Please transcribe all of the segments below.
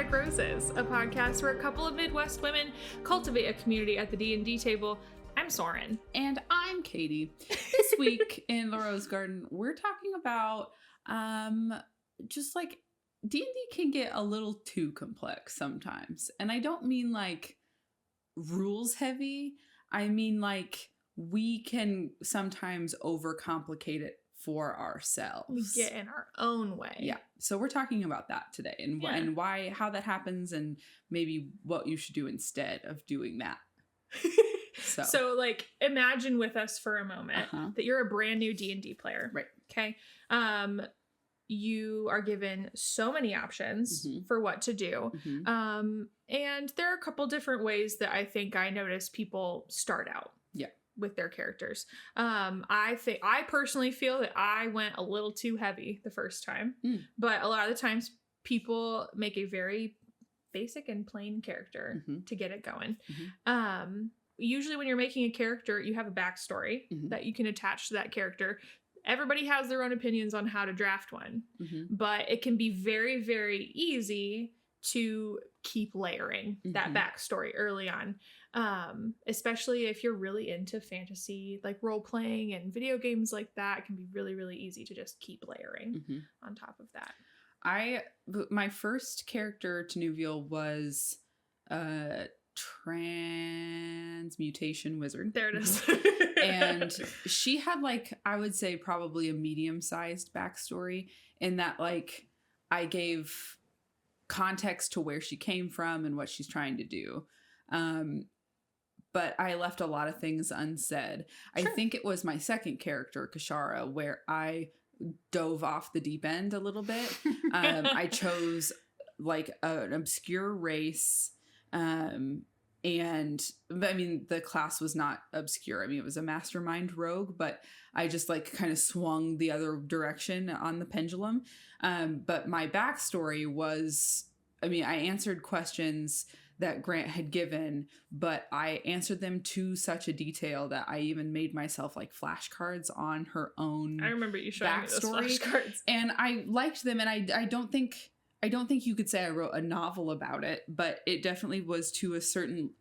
Like Roses, a podcast where a couple of Midwest women cultivate a community at the D&D table. I'm Soren. And I'm Catie. This week in the Rosegarden, we're talking about just like D&D can get a little too complex sometimes. And I don't mean like rules heavy. I mean like we can sometimes overcomplicate it for ourselves. We get in our own way. Yeah. So we're talking about that today and why, how that happens and maybe what you should do instead of doing that. So like imagine with us for a moment that you're a brand new D&D player. Right. Okay. You are given so many options for what to do. And there are a couple different ways that I think I notice people start out. Yeah. With their characters. I personally feel that I went a little too heavy the first time, but a lot of the times people make a very basic and plain character to get it going. Usually when you're making a character, you have a backstory that you can attach to that character. Everybody has their own opinions on how to draft one, but it can be very, very easy to keep layering that backstory early on. Especially if you're really into fantasy, like role playing and video games like that, it can be really, really easy to just keep layering on top of that. My first character to Newville was transmutation wizard. There it is. And she had like, I would say probably a medium-sized backstory in that like I gave context to where she came from and what she's trying to do. But I left a lot of things unsaid. Sure. I think it was my second character, Kashara, where I dove off the deep end a little bit. I chose like an obscure race. And I mean, the class was not obscure. I mean, it was a mastermind rogue, but I just like kind of swung the other direction on the pendulum. But my backstory was, I mean, I answered questions that Grant had given, but I answered them to such a detail that I even made myself like flashcards on her own. I remember you showing me those flashcards. And I liked them, and I don't think you could say I wrote a novel about it, but it definitely was to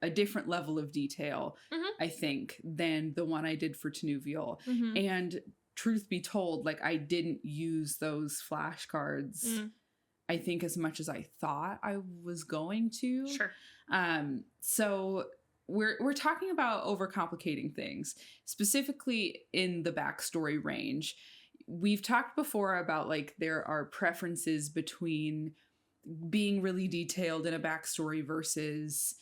a different level of detail, I think, than the one I did for Tenuvial. And truth be told, like I didn't use those flashcards, I think, as much as I thought I was going to. Sure. So we're talking about overcomplicating things, specifically in the backstory range. We've talked before about like there are preferences between being really detailed in a backstory versus,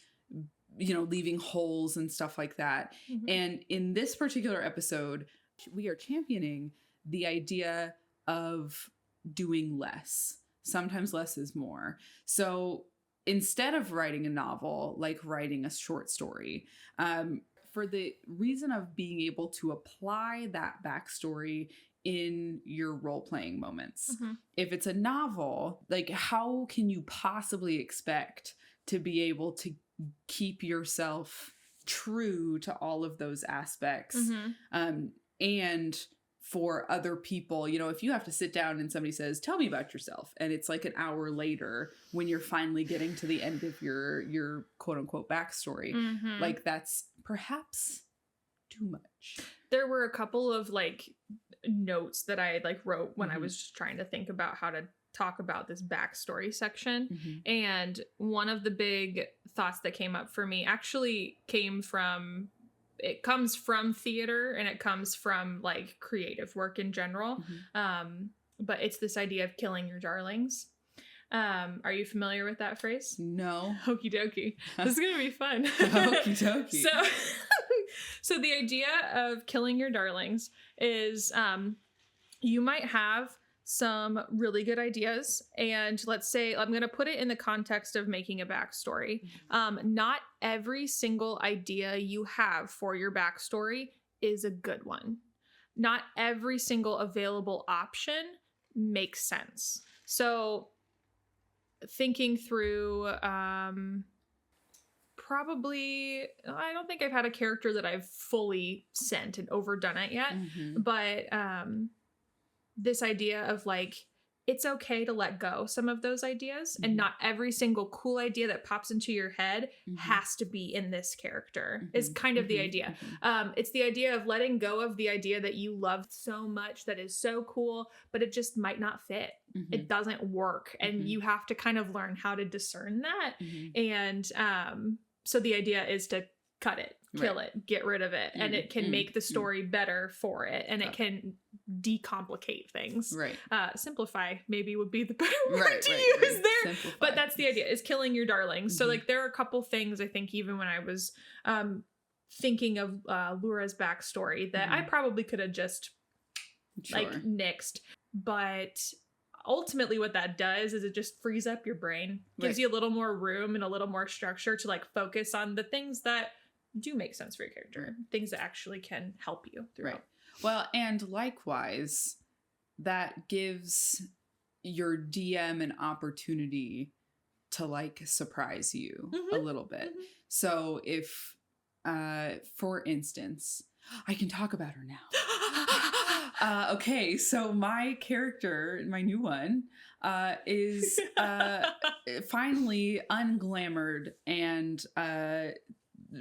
you know, leaving holes and stuff like that. And in this particular episode, we are championing the idea of doing less. Sometimes less is more. So instead of writing a novel, like writing a short story, for the reason of being able to apply that backstory in your role-playing moments. If it's a novel, like how can you possibly expect to be able to keep yourself true to all of those aspects? And for other people, you know, if you have to sit down and somebody says, tell me about yourself, and it's like an hour later when you're finally getting to the end of your quote unquote backstory, like that's perhaps too much. There were a couple of like notes that I like wrote when I was just trying to think about how to talk about this backstory section. And one of the big thoughts that came up for me actually comes from theater, and it comes from like creative work in general. But it's this idea of killing your darlings. Are you familiar with that phrase? No. Okie dokie. This is gonna be fun. Okie dokie. So the idea of killing your darlings is you might have some really good ideas, and let's say I'm going to put it in the context of making a backstory. Not every single idea you have for your backstory is a good one. Not every single available option makes sense. So thinking through probably, I don't think I've had a character that I've fully sent and overdone it yet, but this idea of like it's okay to let go some of those ideas, and not every single cool idea that pops into your head has to be in this character is kind of the idea. It's the idea of letting go of the idea that you loved so much that is so cool, but it just might not fit. It doesn't work. And you have to kind of learn how to discern that. And so the idea is to cut it, kill it, get rid of it. And it can make the story better for it. And it can decomplicate things. Right. Simplify maybe would be the better word to use there. Simplify. But that's the idea, is killing your darlings. So like there are a couple things I think even when I was thinking of Laura's backstory that I probably could have just like nixed. But ultimately what that does is it just frees up your brain, gives you a little more room and a little more structure to like focus on the things that do make sense for your character, things that actually can help you throughout. Right. Well, and likewise, that gives your DM an opportunity to like surprise you a little bit. So if, for instance, I can talk about her now. Okay, so my character, my new one, is finally unglamoured and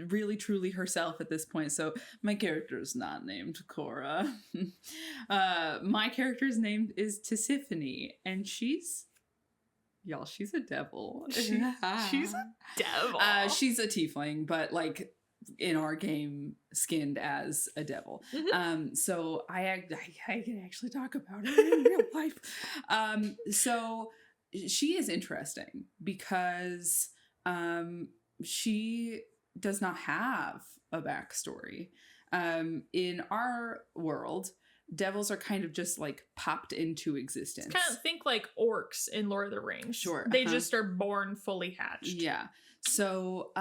really truly herself at this point. So my character is not named Cora. My character's name is Tizzy, and she's a devil. She's a devil. She's a tiefling, but like in our game skinned as a devil. So I can actually talk about her in real life. So she is interesting because she does not have a backstory. In our world, devils are kind of just like popped into existence. Kind of think like orcs in Lord of the Rings. Sure. They just are born fully hatched. Yeah. So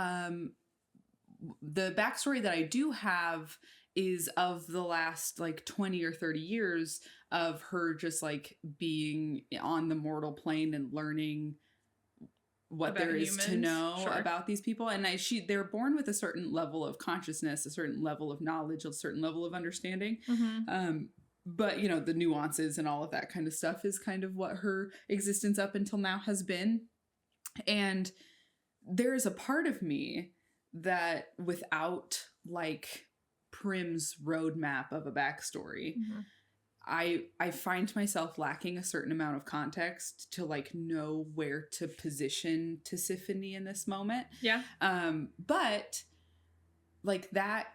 the backstory that I do have is of the last like 20 or 30 years of her just like being on the mortal plane and learning what there is to know about these people. And they're born with a certain level of consciousness, a certain level of knowledge, a certain level of understanding. But, you know, the nuances and all of that kind of stuff is kind of what her existence up until now has been. And there's a part of me that without like Prim's roadmap of a backstory, I find myself lacking a certain amount of context to like know where to position Tizzy in this moment. Yeah. But like that,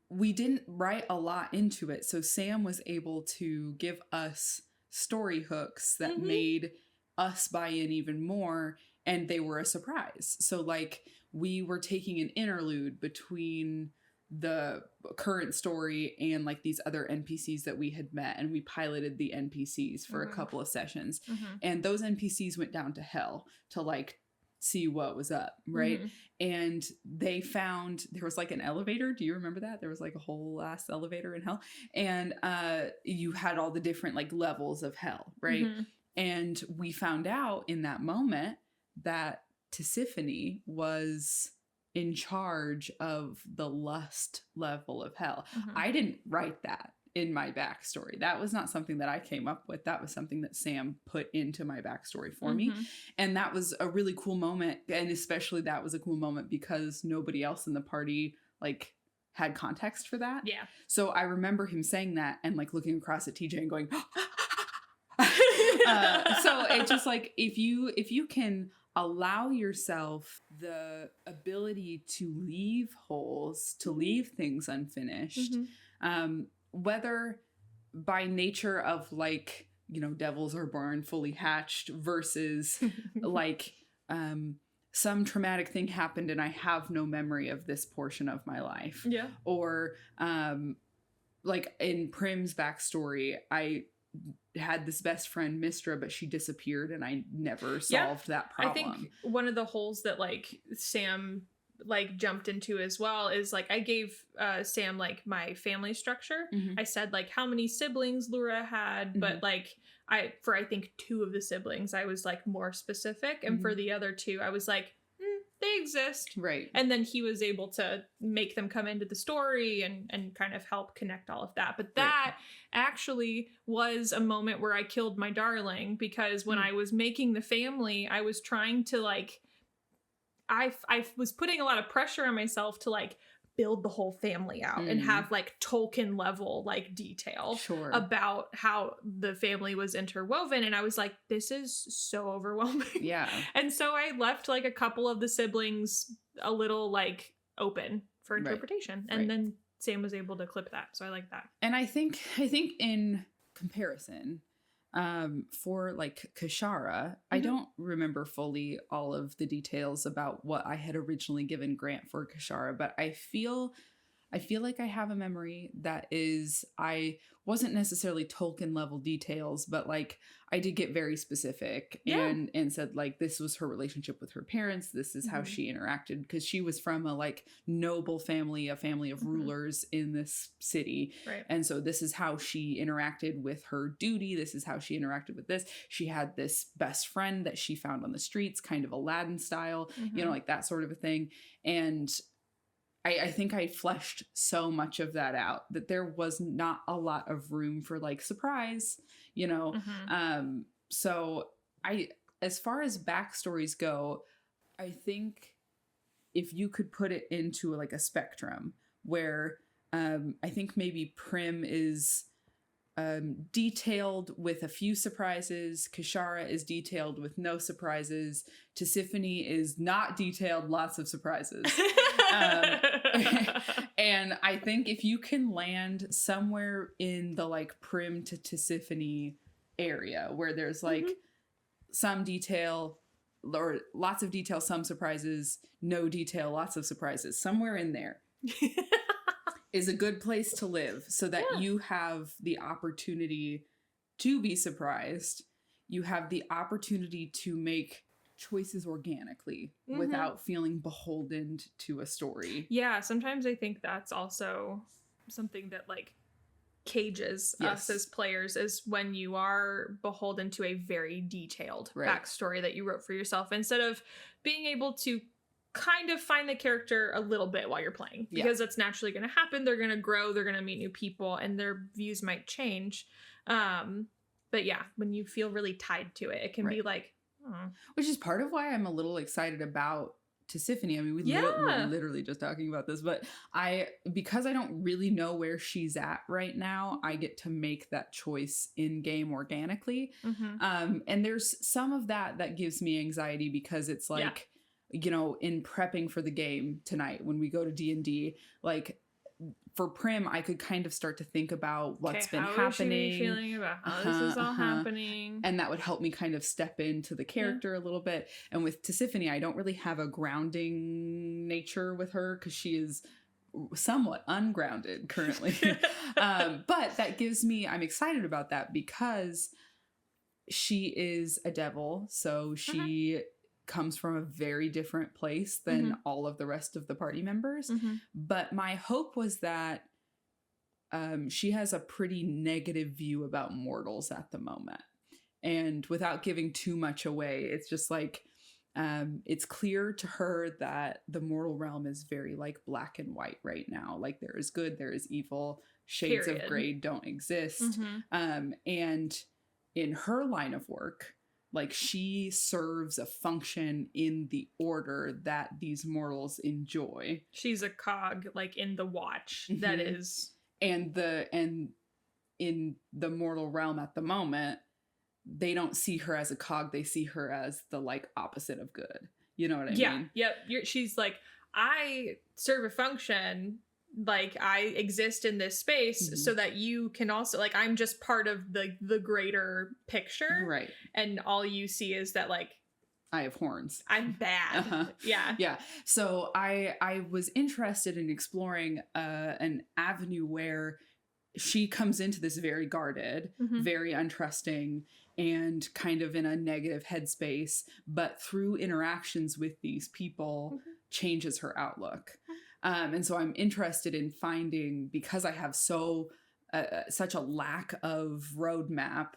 we didn't write a lot into it. So Sam was able to give us story hooks that made us buy in even more, and they were a surprise. So like we were taking an interlude between the current story and like these other NPCs that we had met, and we piloted the NPCs for a couple of sessions, and those NPCs went down to hell to like see what was up, right? And they found there was like an elevator. Do you remember that? There was like a whole ass elevator in hell, and you had all the different like levels of hell, right? And we found out in that moment that Tizzy was in charge of the lust level of hell. I didn't write that in my backstory. That was not something that I came up with. That was something that Sam put into my backstory for me. And that was a really cool moment. And especially that was a cool moment because nobody else in the party like had context for that. Yeah. So I remember him saying that and like looking across at TJ and going, so it's just like, if you can allow yourself the ability to leave holes, to leave things unfinished, whether by nature of like, you know, devils are born fully hatched versus like some traumatic thing happened and I have no memory of this portion of my life. Yeah. Or like in Prim's backstory, I had this best friend Mistra, but she disappeared and I never solved that problem. I think one of the holes that like Sam like jumped into as well is like I gave Sam like my family structure. I said like how many siblings Laura had, but like I think 2 of the siblings I was like more specific, and for the other 2 I was like they exist. Right. And then he was able to make them come into the story and kind of help connect all of that. But that actually was a moment where I killed my darling, because when I was making the family, I was trying to like, I was putting a lot of pressure on myself to like build the whole family out and have like Tolkien level like detail about how the family was interwoven. And I was like, this is so overwhelming. Yeah. And so I left like a couple of the siblings a little like open for interpretation. And then Sam was able to clip that. So I like that. And I think in comparison, for like Kashara, I don't remember fully all of the details about what I had originally given Grant for Kashara, but I feel like I have a memory that is, I wasn't necessarily Tolkien level details, but like I did get very specific and said like, this was her relationship with her parents. This is how she interacted, because she was from a like noble family, a family of rulers in this city. Right. And so this is how she interacted with her duty. This is how she interacted with this. She had this best friend that she found on the streets, kind of Aladdin style, you know, like that sort of a thing. And I think I fleshed so much of that out that there was not a lot of room for like surprise, you know? So as far as backstories go, I think if you could put it into like a spectrum where, I think maybe Prim is, detailed with a few surprises. Kashara is detailed with no surprises. Tisiphone is not detailed, lots of surprises. And I think if you can land somewhere in the like Prim to Tisiphone area where there's like some detail or lots of detail, some surprises, no detail, lots of surprises, somewhere in there is a good place to live, so that you have the opportunity to be surprised. You have the opportunity to make choices organically without feeling beholden to a story. Yeah, sometimes I think that's also something that like cages us as players, is when you are beholden to a very detailed backstory that you wrote for yourself, instead of being able to kind of find the character a little bit while you're playing, because that's naturally going to happen. They're going to grow, they're going to meet new people, and their views might change. But yeah, when you feel really tied to it, it can be like, which is part of why I'm a little excited about Tisiphone. I mean, we're literally just talking about this, but because I don't really know where she's at right now, I get to make that choice in game organically. And there's some of that gives me anxiety, because it's like, you know, in prepping for the game tonight, when we go to D&D, like for Prim, I could kind of start to think about what's been happening. Is she feeling about how this is all happening? And that would help me kind of step into the character a little bit. And with Tisiphone, I don't really have a grounding nature with her, because she is somewhat ungrounded currently. But that gives me, I'm excited about that, because she is a devil. So she comes from a very different place than all of the rest of the party members. But my hope was that she has a pretty negative view about mortals at the moment. And without giving too much away, it's just like, it's clear to her that the mortal realm is very like black and white right now. Like there is good, there is evil, shades of gray don't exist. And in her line of work, like she serves a function in the order that these mortals enjoy. She's a cog, like in the watch that is. And in the mortal realm at the moment, they don't see her as a cog. They see her as the like opposite of good. You know what I mean? Yep. She's like, I serve a function. Like I exist in this space so that you can also, like, I'm just part of the greater picture. Right. And all you see is that like, I have horns. I'm bad. Yeah. So I was interested in exploring an avenue where she comes into this very guarded, very untrusting, and kind of in a negative headspace, but through interactions with these people changes her outlook. And so I'm interested in finding, because I have such a lack of roadmap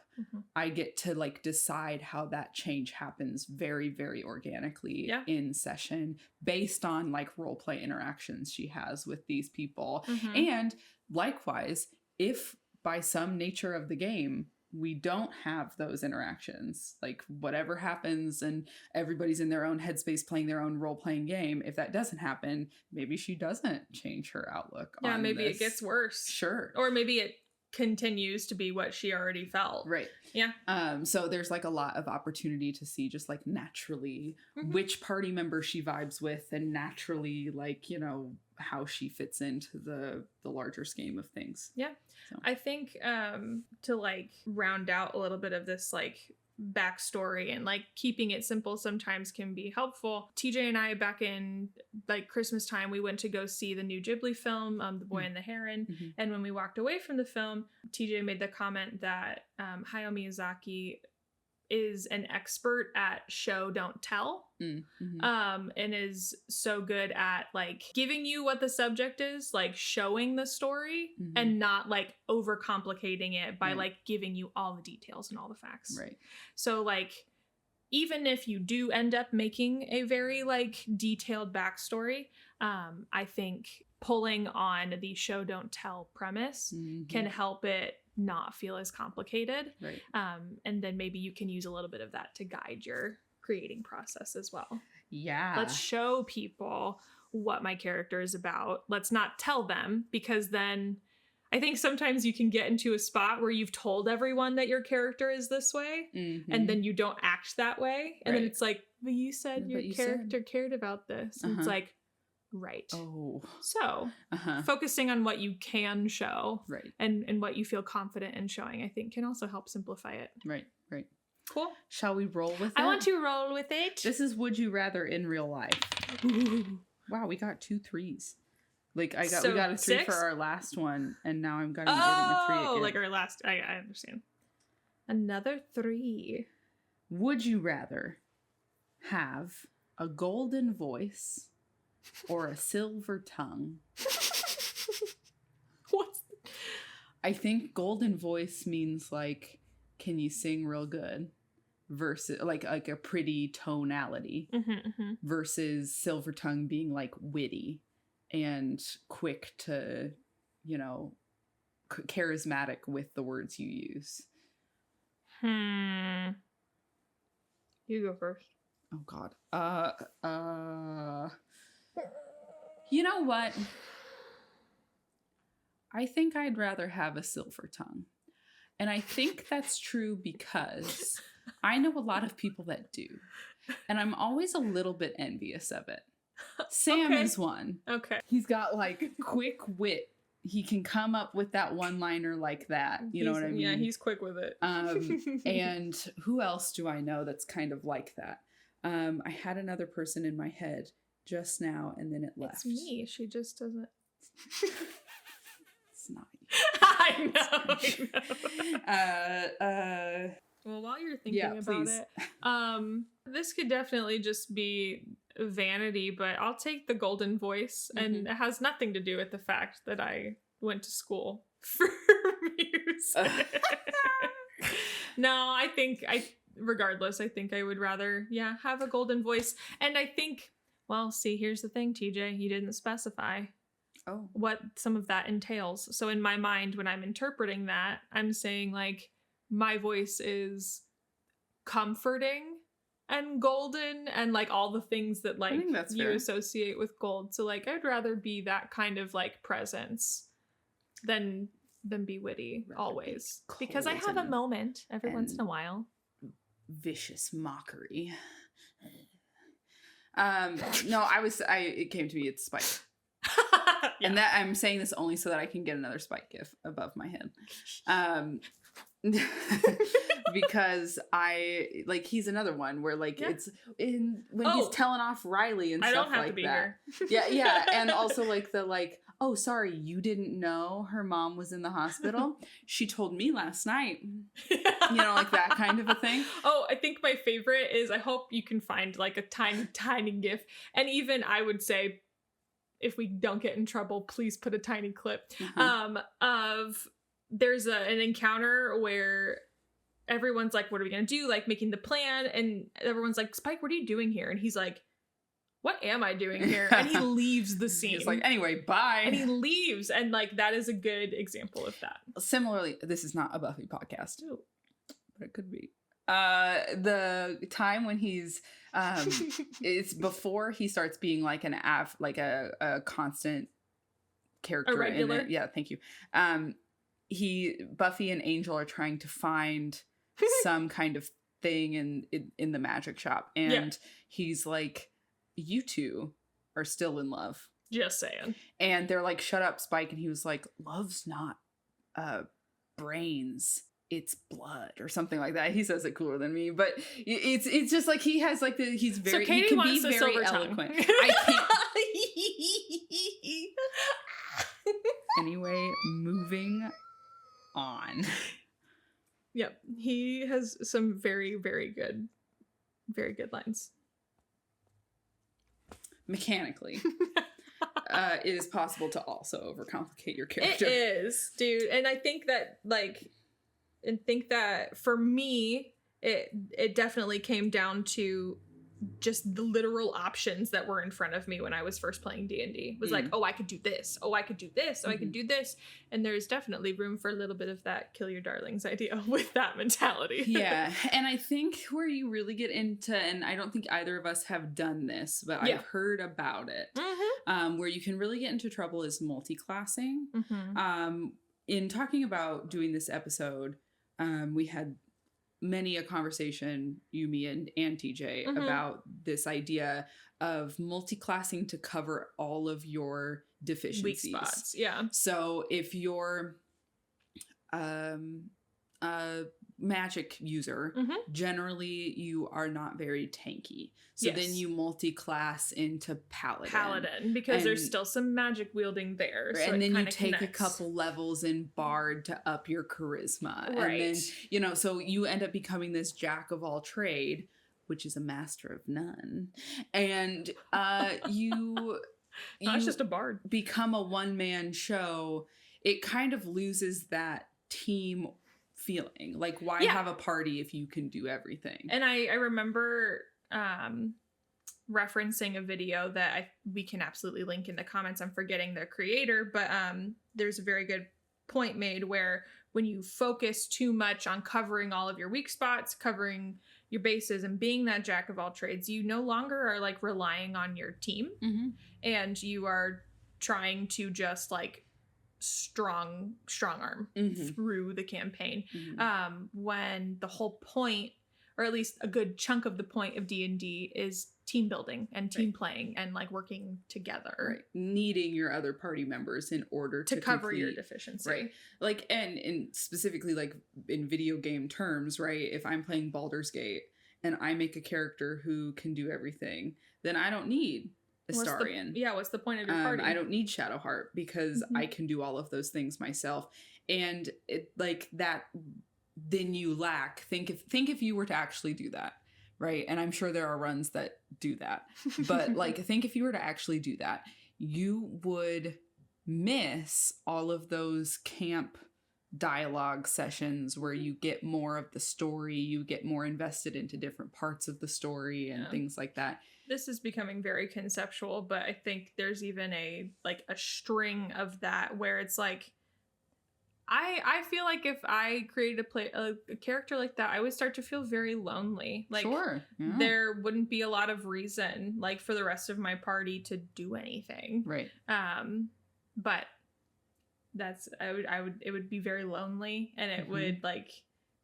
I get to like decide how that change happens very, very organically in session based on like role play interactions she has with these people. And likewise, if by some nature of the game, we don't have those interactions, like whatever happens and everybody's in their own headspace playing their own role-playing game, if that doesn't happen, maybe she doesn't change her outlook on maybe this. It gets worse. Sure. Or maybe it continues to be what she already felt. Right. Yeah. So there's like a lot of opportunity to see just like naturally which party member she vibes with, and naturally like, you know, how she fits into the larger scheme of things. Yeah. So. I think to like round out a little bit of this like backstory and like keeping it simple sometimes can be helpful. TJ and I, back in like Christmas time, we went to go see the new Ghibli film, The Boy and the Heron. And when we walked away from the film, TJ made the comment that Hayao Miyazaki is an expert at show don't tell, and is so good at like giving you what the subject is, like showing the story and not like overcomplicating it by like giving you all the details and all the facts. Right. So like even if you do end up making a very like detailed backstory, I think pulling on the show don't tell premise can help it not feel as complicated. Right. And then maybe you can use a little bit of that to guide your creating process as well. Yeah. Let's show people what my character is about. Let's not tell them, because then I think sometimes you can get into a spot where you've told everyone that your character is this way and then you don't act that way. And then it's like, but you said your character cared about this. And it's like, right. Oh. So focusing on what you can show and what you feel confident in showing, I think can also help simplify it. Right. Cool. Shall we roll with it? I want to roll with it. This is Would You Rather in real life. Ooh. Wow, we got 2 3s. Like we got a 3 6? for our last one, and now I'm getting a 3 again. Oh, like our last. I understand. Another 3. Would you rather have a golden voice or a silver tongue? What's I think golden voice means like, can you sing real good? Versus like a pretty tonality. Versus silver tongue being like witty and quick to, you know, charismatic with the words you use. You go first. Oh God. You know what? I think I'd rather have a silver tongue. And I think that's true because I know a lot of people that do. And I'm always a little bit envious of it. Sam is one. Okay. He's got like quick wit. He can come up with that one-liner like that. You know what I mean? Yeah, he's quick with it. And who else do I know that's kind of like that? I had another person in my head just now, and then it left. It's me. She just doesn't. It's not you. I know. Well, while you're thinking about it, this could definitely just be vanity, but I'll take the golden voice, and it has nothing to do with the fact that I went to school for music. No, I think regardless, I think I would rather, have a golden voice. And I think, well, see, here's the thing, TJ, you didn't specify what some of that entails. So in my mind, when I'm interpreting that, I'm saying like, my voice is comforting and golden and like all the things that like you associate with gold. So like, I'd rather be that kind of like presence than be witty always, because I have a moment every once in a while. Vicious mockery. No, it came to me, it's Spike. And that I'm saying this only so that I can get another Spike gif above my head. Because he's another one where like it's in when he's telling off Riley and stuff like that. I don't have to be here. Yeah. And also like oh, sorry, you didn't know her mom was in the hospital? She told me last night. You know, like that kind of a thing. Oh, I think my favorite is, I hope you can find like a tiny gif. And even I would say, if we don't get in trouble, please put a tiny clip of there's an encounter where everyone's like, what are we going to do? Like making the plan. And everyone's like, Spike, what are you doing here? And he's like, what am I doing here? And he leaves the scene. He's like, anyway, bye. And he leaves. And like, that is a good example of that. Similarly, this is not a Buffy podcast, but it could be. The time when he's, it's before he starts being like a constant character. A regular. In it. Yeah, thank you. Buffy and Angel are trying to find some kind of thing in the magic shop. And he's like, you two are still in love. Just saying. And they're like, shut up, Spike. And he was like, love's not brains, it's blood, or something like that. He says it cooler than me, but it's just like he has like he's very, so Catie he can wants be very eloquent. I can't. Anyway, moving on. Yep. He has some very, very good lines. Mechanically, it is possible to also overcomplicate your character. It is, dude. And I think that for me, it definitely came down to just the literal options that were in front of me when I was first playing D&D. Was like, oh, I could do this. Oh, I could do this. Oh, I could do this. And there's definitely room for a little bit of that kill your darlings idea with that mentality. Yeah. And I think where you really get into, and I don't think either of us have done this, but I've heard about it, where you can really get into trouble is multi-classing. In talking about doing this episode, we had many a conversation, you, me, and TJ, about this idea of multi-classing to cover all of your deficiencies. Weak spots, yeah. So if you're a magic user, generally you are not very tanky. So then you multi-class into paladin. Because there's still some magic wielding there. So and then you take a couple levels in bard to up your charisma. Right. And then, so you end up becoming this jack of all trade, which is a master of none. And you it's just a bard. Become a one-man show. It kind of loses that team feeling. Like, why have a party if you can do everything? And I remember referencing a video that we can absolutely link in the comments. I'm forgetting the creator, but there's a very good point made where when you focus too much on covering all of your weak spots, covering your bases, and being that jack of all trades, you no longer are like relying on your team, and you are trying to just like strong arm through the campaign, when the whole point, or at least a good chunk of the point of D&D, is team building and team playing and like working together, needing your other party members in order to cover your deficiency, like and specifically like in video game terms, if I'm playing Baldur's Gate and I make a character who can do everything, then I don't need Astarion. What's the point of your party? I don't need Shadowheart because I can do all of those things myself. And it like that, then you lack. Think if you were to actually do that, right? And I'm sure there are runs that do that. But like, think if you were to actually do that, you would miss all of those camp dialogue sessions where you get more of the story, you get more invested into different parts of the story and things like that. This is becoming very conceptual, but I think there's even a string of that where it's like, I feel like if I created a character like that, I would start to feel very lonely. Like, there wouldn't be a lot of reason, like, for the rest of my party to do anything. Right. But it would be very lonely, and it would like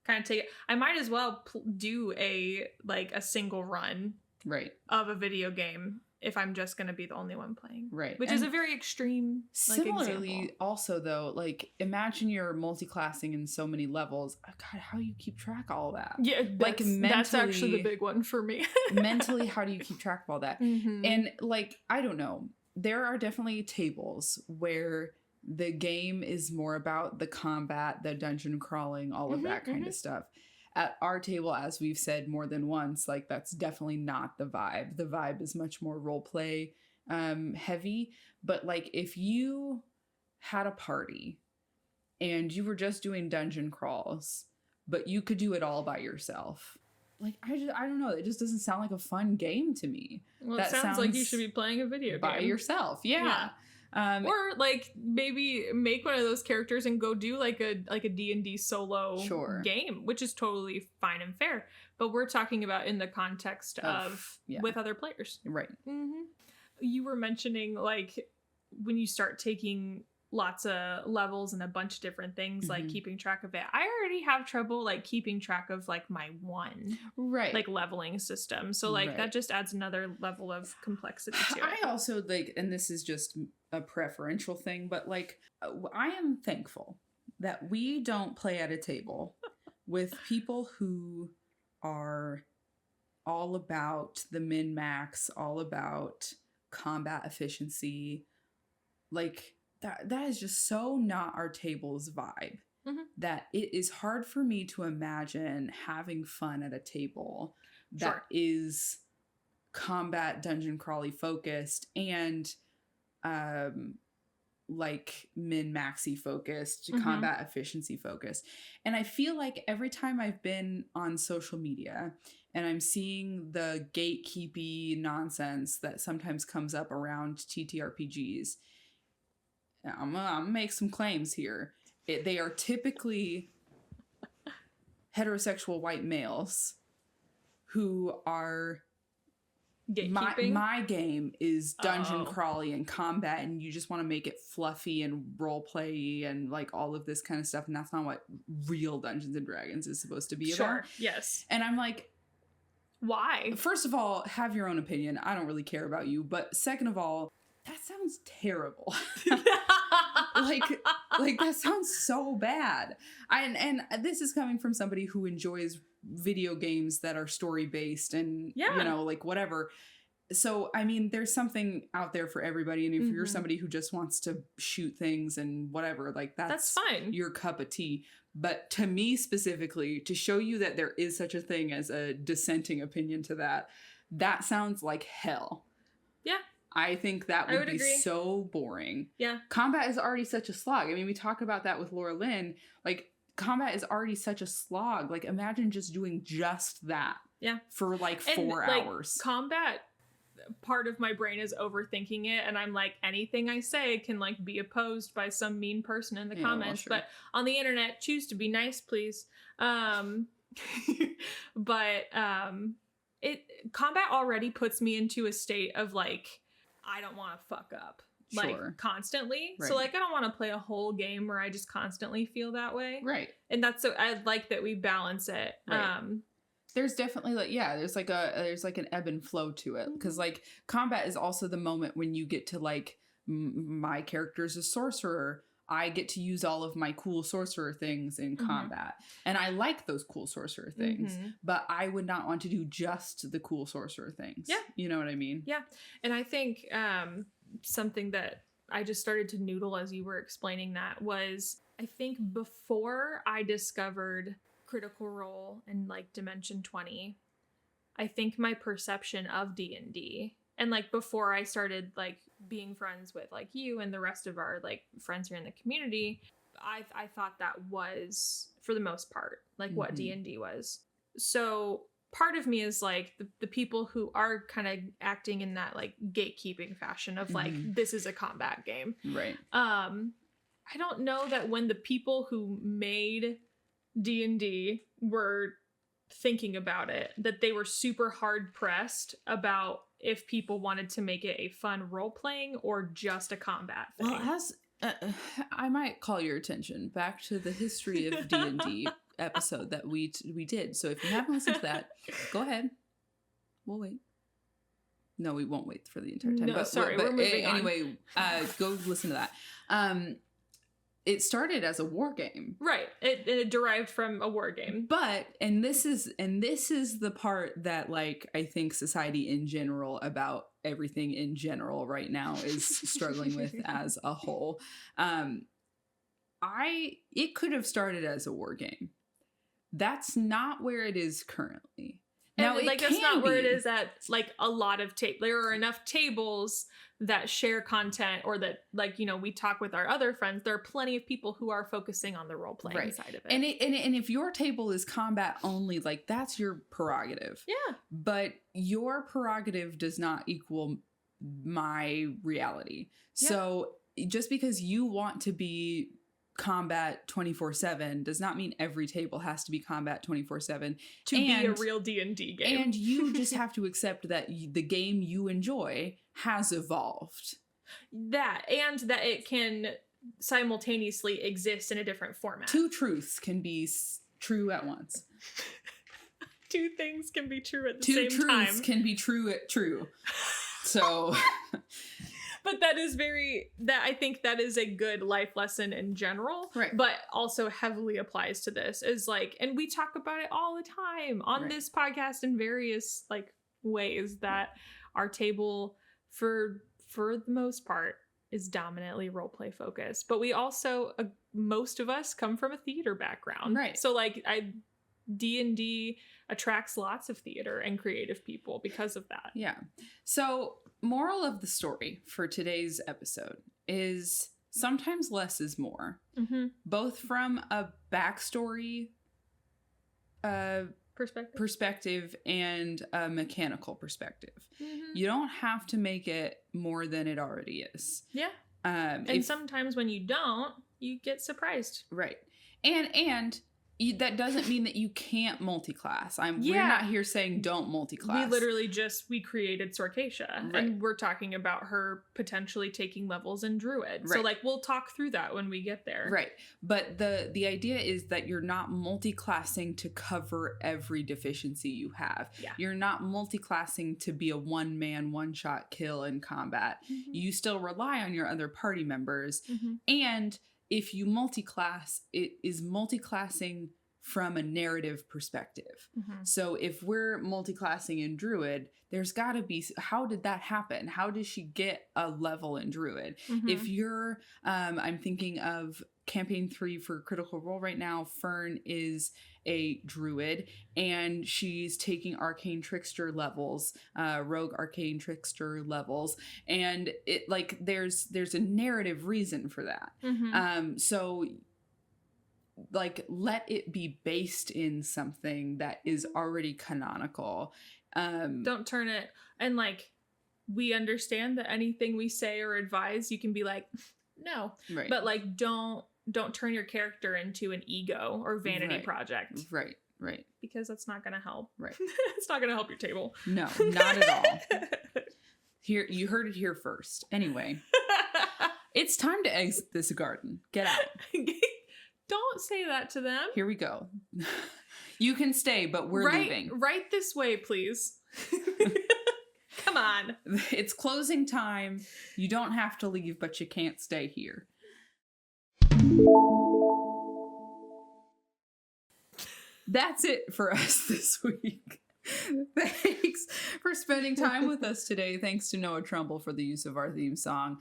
kind of take. I might as well do a single run of a video game if I'm just going to be the only one playing. Right. Which is a very extreme similarly example. Also, though, like, imagine you're multi-classing in so many levels. God, how do you keep track of all that? Yeah, that's actually the big one for me. Mentally, how do you keep track of all that? And, like, I don't know. There are definitely tables where the game is more about the combat, the dungeon crawling, all of that kind of stuff. At our table, as we've said more than once, like, that's definitely not the vibe. The vibe is much more role play heavy. But like, if you had a party and you were just doing dungeon crawls, but you could do it all by yourself. Like, I don't know. It just doesn't sound like a fun game to me. Well, it sounds like you should be playing a video game. By yourself, yeah. Or like maybe make one of those characters and go do like a D&D solo game, which is totally fine and fair. But we're talking about in the context of with other players. Right. Mm-hmm. You were mentioning like when you start taking lots of levels and a bunch of different things, like keeping track of it. I already have trouble like keeping track of like my one like leveling system. So like that just adds another level of complexity to it. I also like, and this is just a preferential thing, but like I am thankful that we don't play at a table with people who are all about the min-max, all about combat efficiency. Like that is just so not our table's vibe. That it is hard for me to imagine having fun at a table that is combat dungeon crawly focused and like min-maxy focused, combat efficiency focused. And I feel like every time I've been on social media and I'm seeing the gatekeepy nonsense that sometimes comes up around TTRPGs, I'm gonna make some claims here. They are typically heterosexual white males who are gatekeeping. My game is dungeon crawly and combat, and you just want to make it fluffy and role play and like all of this kind of stuff, and that's not what real Dungeons and Dragons is supposed to be about. Yes. And I'm like, why? First of all, have your own opinion. I don't really care about you. But second of all, that sounds terrible. like that sounds so bad. And this is coming from somebody who enjoys video games that are story based and you know, like whatever. So I mean, there's something out there for everybody. And if you're somebody who just wants to shoot things and whatever, like that's fine. Your cup of tea. But to me specifically, to show you that there is such a thing as a dissenting opinion to that sounds like hell. Yeah. I think that would be so boring. Yeah. Combat is already such a slog. I mean, we talked about that with Laura Lynn. Like, combat is already such a slog. Like, imagine just doing just that. Yeah. For like 4 hours. Combat, part of my brain is overthinking it. And I'm like, anything I say can like be opposed by some mean person in the comments. Well, sure. But on the internet, choose to be nice, please. Combat already puts me into a state of like, I don't want to fuck up like constantly. Right. So like, I don't want to play a whole game where I just constantly feel that way. Right. And that's so I like that we balance it. Right. There's definitely like, there's like an ebb and flow to it. Cause like combat is also the moment when you get to like, my character's a sorcerer. I get to use all of my cool sorcerer things in combat. And I like those cool sorcerer things, but I would not want to do just the cool sorcerer things. Yeah. You know what I mean? Yeah. And I think something that I just started to noodle as you were explaining that was, I think before I discovered Critical Role and like Dimension 20, I think my perception of D&D and like before I started like being friends with like you and the rest of our like friends here in the community, I thought that was for the most part like what D&D was. So part of me is like the people who are kind of acting in that like gatekeeping fashion of like this is a combat game. Right. I don't know that when the people who made D&D were thinking about it, that they were super hard pressed about if people wanted to make it a fun role-playing or just a combat thing. Well, as I might call your attention back to the history of D&D episode that we did. So if you haven't listened to that, go ahead. We'll wait. No, we won't wait for the entire time. No, but we're moving on. Anyway, go listen to that. It started as a war game. Right. It derived from a war game. But this is the part that like I think society in general about everything in general right now is struggling with as a whole. It could have started as a war game. That's not where it is currently. And now, like, that's not where it is at, like, a lot of there are enough tables that share content, or that, like, you know, we talk with our other friends. There are plenty of people who are focusing on the role-playing side of it. And if your table is combat only, like, that's your prerogative. Yeah. But your prerogative does not equal my reality. Yeah. So just because you want to be combat 24/7 does not mean every table has to be combat 24/7 to be a real D&D game. And you just have to accept that the game you enjoy has evolved. That it can simultaneously exist in a different format. Two truths can be true at once. Two things can be true at the same time. Two truths can be true. So... But I think that is a good life lesson in general, right? But also heavily applies to this, is like, and we talk about it all the time on this podcast in various, like, ways, that our table for the most part is dominantly roleplay focused. But we also, most of us come from a theater background. Right. So, like, D&D attracts lots of theater and creative people because of that. Yeah. So, moral of the story for today's episode is sometimes less is more. Mm-hmm. Both from a backstory perspective and a mechanical perspective. Mm-hmm. You don't have to make it more than it already is. Yeah. And sometimes when you don't, you get surprised. Right. And that doesn't mean that you can't multi-class. We're not here saying don't multi-class. We literally we created Sorcatia, right. And we're talking about her potentially taking levels in Druid. Right. So, like, we'll talk through that when we get there. Right. But the idea is that you're not multi-classing to cover every deficiency you have. Yeah. You're not multi-classing to be a one-man, one-shot kill in combat. Mm-hmm. You still rely on your other party members. Mm-hmm. And if you multi-class, it is multi-classing from a narrative perspective. Mm-hmm. So if we're multi-classing in Druid, there's got to be, how did that happen? How does she get a level in Druid? Mm-hmm. If you're, I'm thinking of campaign 3 for Critical Role right now. Fern is a Druid and she's taking Arcane Trickster levels, Rogue Arcane Trickster levels, and it, like, there's a narrative reason for that. Mm-hmm. So, like, let it be based in something that is already canonical. Don't turn it, and, like, we understand that anything we say or advise, you can be like, no, right? But, like, don't turn your character into an ego or vanity project, right? Because that's not going to help. Right. It's not going to help your table. No, not at all. Here, you heard it here first. Anyway, it's time to exit this garden. Get out. Don't say that to them. Here we go. You can stay, but we're leaving. Right this way, please. Come on. It's closing time. You don't have to leave, but you can't stay here. That's it for us this week. Thanks for spending time with us today. Thanks to Noah Trumbull for the use of our theme song.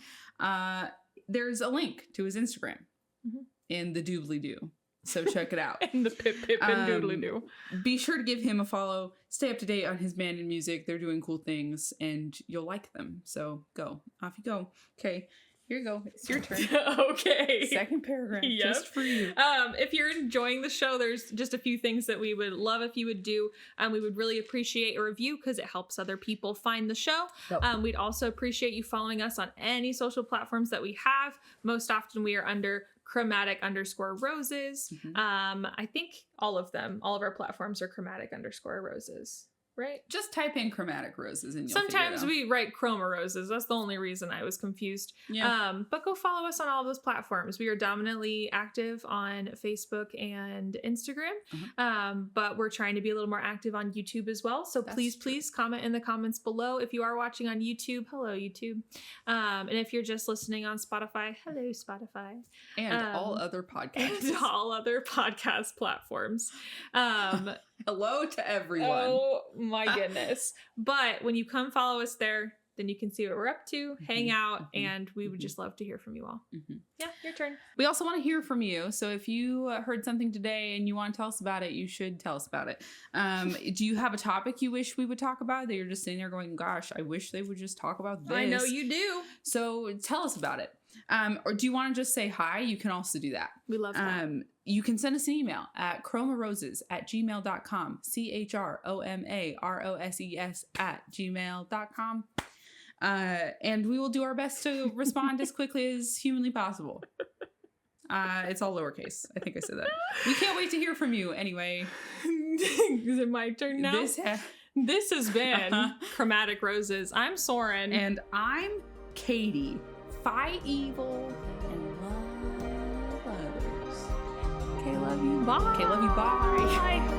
There's a link to his Instagram. Mm-hmm. In the doobly-doo. So check it out. In the pip and doodly-doo. Be sure to give him a follow. Stay up to date on his band and music. They're doing cool things and you'll like them. So go. Off you go. Okay. Here you go. It's your turn. Okay. Second paragraph. Yep. Just for you. If you're enjoying the show, there's just a few things that we would love if you would do. We would really appreciate a review because it helps other people find the show. Yep. We'd also appreciate you following us on any social platforms that we have. Most often we are under chromatic_roses. Mm-hmm. I think all of our platforms are chromatic_roses. Right? Just type in chromatic roses and you'll Sometimes we write chroma roses. That's the only reason I was confused. Yeah. But go follow us on all those platforms. We are dominantly active on Facebook and Instagram. Mm-hmm. But we're trying to be a little more active on YouTube as well. So please comment in the comments below. If you are watching on YouTube, hello YouTube. And if you're just listening on Spotify, hello Spotify. And all other podcasts. And all other podcast platforms. Hello to everyone. Oh my goodness. But when you come follow us there, then you can see what we're up to, hang out, and we would just love to hear from you all. Yeah, your turn. We also want to hear from you. So if you heard something today and you want to tell us about it, you should tell us about it. Do you have a topic you wish we would talk about that you're just sitting there going, gosh, I wish they would just talk about this? I know you do. So tell us about it. Or do you want to just say hi? You can also do that. We love that. You can send us an email at chromaroses@gmail.com. CHROMAROSES@gmail.com. And we will do our best to respond as quickly as humanly possible. It's all lowercase. I think I said that. We can't wait to hear from you anyway. Is it my turn now? This has been Chromatic Roses. I'm Soren. And I'm Catie. Fight evil and love others. Okay, love you. Bye. Okay, love you. Bye.